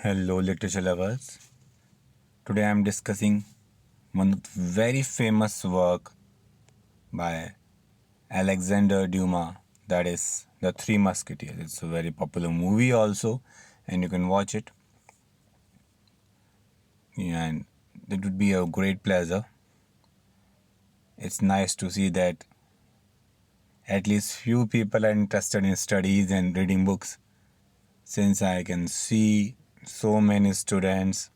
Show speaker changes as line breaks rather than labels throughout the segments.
Hello, literature lovers. Today I am discussing one very famous work by Alexander Dumas, that is The Three Musketeers. It's a very popular movie also, and you can watch it. And it would be a great pleasure. It's nice to see that at least few people are interested in studies and reading books, since I can see so many students,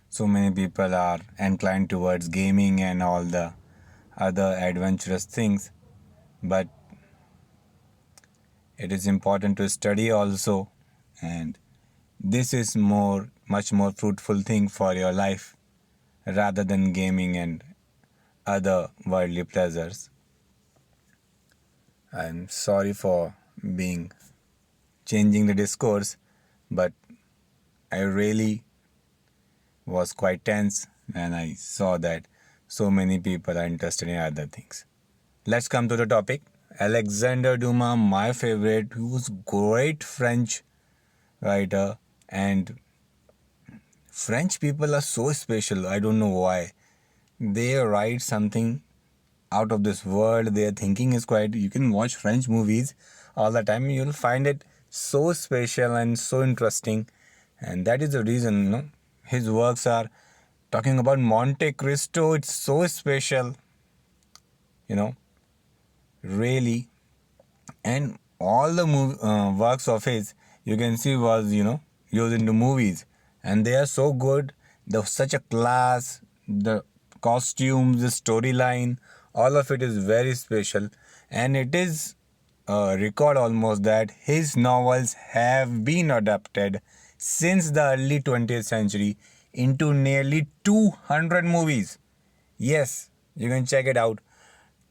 so many people are inclined towards gaming and all the other adventurous things, but it is important to study also, and this is much more fruitful thing for your life rather than gaming and other worldly pleasures. I'm sorry for being changing the discourse, but I really was quite tense when I saw that so many people are interested in other things. Let's come to the topic. Alexander Dumas, my favorite, who was great French writer, and French people are so special. I don't know why. They write something out of this world. Their thinking is quite. You can watch French movies all the time. You'll find it so special and so interesting, and that is the reason. His works are talking about Monte Cristo. It's so special. You know, really, and all the works of his you can see was used into movies, and they are so good. The such a class, the costumes, the storyline, all of it is very special, and it is a record almost that his novels have been adapted since the early 20th century into nearly 200 movies. Yes, you can check it out.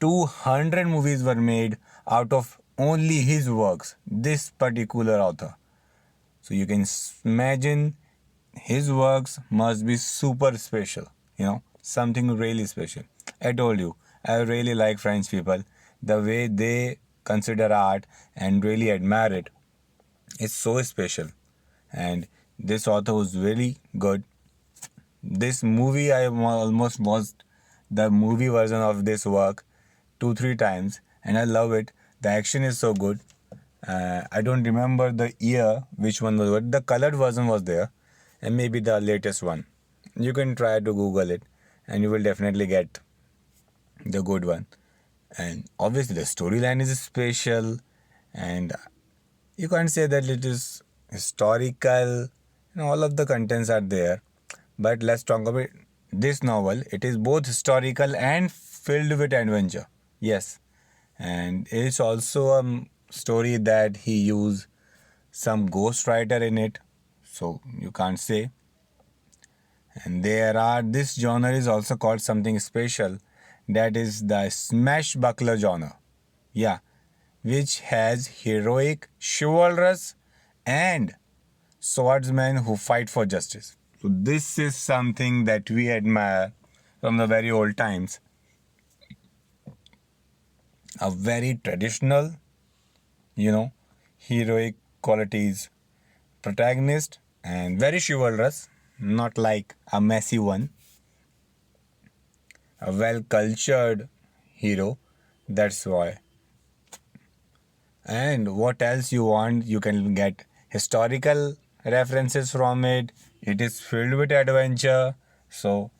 200 movies were made out of only his works, this particular author. So you can imagine his works must be super special, something really special. I told you, I really like French people. The way they consider art and really admire it is so special. And this author was really good. This movie, I almost watched the movie version of this work 2 3 times, and I love it. The action is so good. I don't remember the year which one was, but the colored version was there, and maybe the latest one. You can try to Google it, and you will definitely get the good one. And obviously, the storyline is special, and you can't say that it is historical. All of the contents are there. But let's talk about this novel. It is both historical and filled with adventure. Yes, and it's also a story that he used some ghostwriter in it, so you can't say. And this genre is also called something special, that is the smashbuckler genre. Yeah, which has heroic, chivalrous, and swordsmen who fight for justice. So this is something that we admire from the very old times. A very traditional, heroic qualities protagonist, and very chivalrous, not like a messy one. A well cultured hero, that's why. And what else you want, you can get historical references from it. It is filled with adventure. So,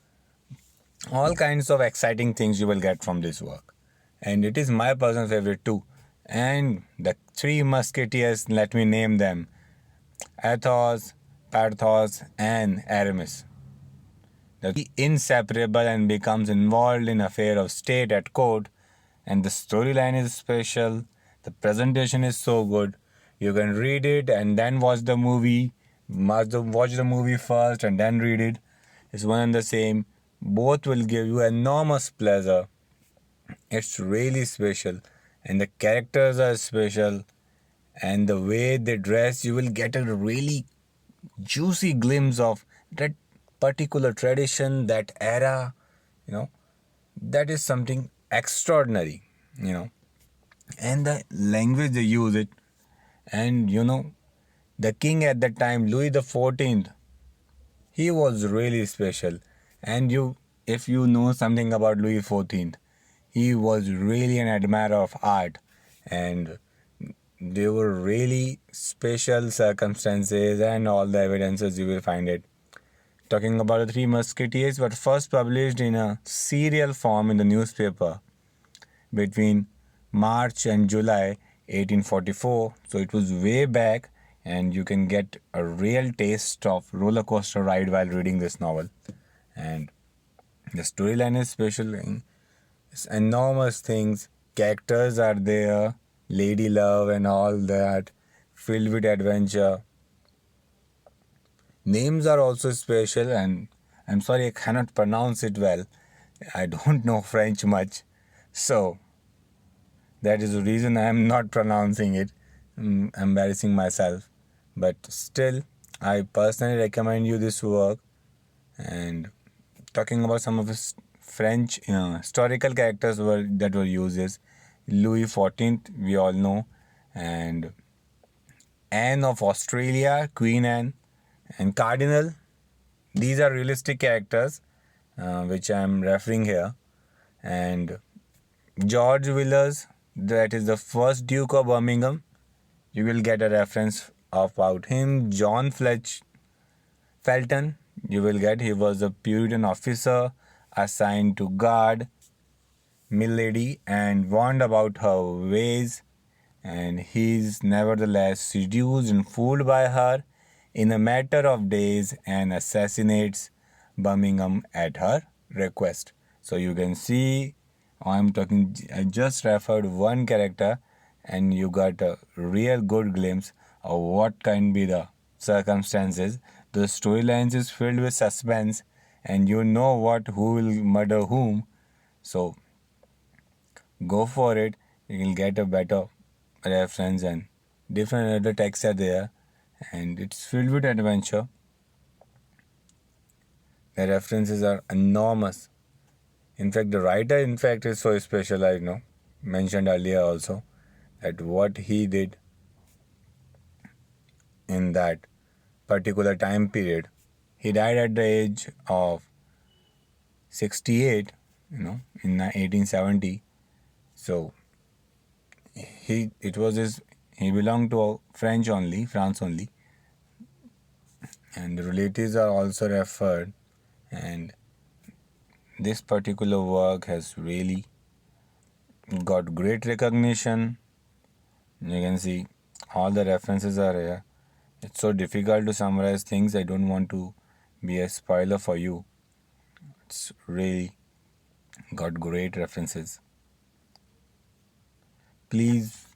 all kinds of exciting things you will get from this work. And it is my personal favorite too. And the three musketeers, let me name them: Athos, Porthos, and Aramis. The three inseparable and becomes involved in affair of state at court, and the storyline is special. The presentation is so good. You can read it and then watch the movie. Must watch the movie first and then read it. It's one and the same. Both will give you enormous pleasure. It's really special, and the characters are special, and the way they dress, you will get a really juicy glimpse of that particular tradition, that era. You know, that is something extraordinary. And the language they use it, and The king at that time, Louis the 14th, he was really special. And if you know something about Louis 14th, he was really an admirer of art, and there were really special circumstances and all the evidences you will find it. Talking about the Three Musketeers were first published in a serial form in the newspaper between March and July 1844. So it was way back, and you can get a real taste of roller coaster ride while reading this novel. And the storyline is special. It's enormous things. Characters are there, lady love and all that, filled with adventure. Names are also special, and I'm sorry I cannot pronounce it well. I don't know French much, so that is the reason I am not pronouncing it, embarrassing myself. But still, I personally recommend you this work. And talking about some of his French historical characters that were used is Louis XIV, we all know, and Anne of Australia, Queen Anne, and Cardinal. These are realistic characters which I am referring here. And George Villiers, that is the first Duke of Birmingham. You will get a reference about him. John Felton, you will get, he was a Puritan officer assigned to guard Milady and warned about her ways, and he is nevertheless seduced and fooled by her in a matter of days and assassinates Birmingham at her request. So you can see, I just referred one character, and you got a real good glimpse of what can be the circumstances. The storylines is filled with suspense, and you know who will murder whom. So go for it. You will get a better reference, and different other texts are there, and it's filled with adventure. The references are enormous. In fact, the writer, is so special. I know, mentioned earlier also, that what he did in that particular time period. He died at the age of 68, in 1870. So he belonged to France only, and the relatives are also referred. And this particular work has really got great recognition. You can see all the references are here. It's so difficult to summarize things. I don't want to be a spoiler for you. It's really got great references. Please,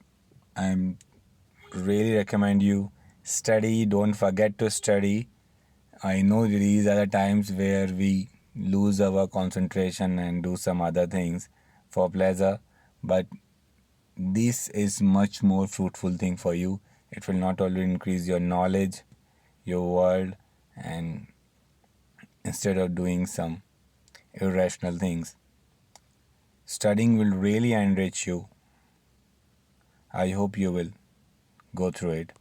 I'm really recommend you study. Don't forget to study. I know these are the times where we lose our concentration and do some other things for pleasure, but this is much more fruitful thing for you. It will not only increase your knowledge, your world, and instead of doing some irrational things, studying will really enrich you. I hope you will go through it.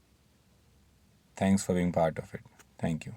Thanks for being part of it. Thank you.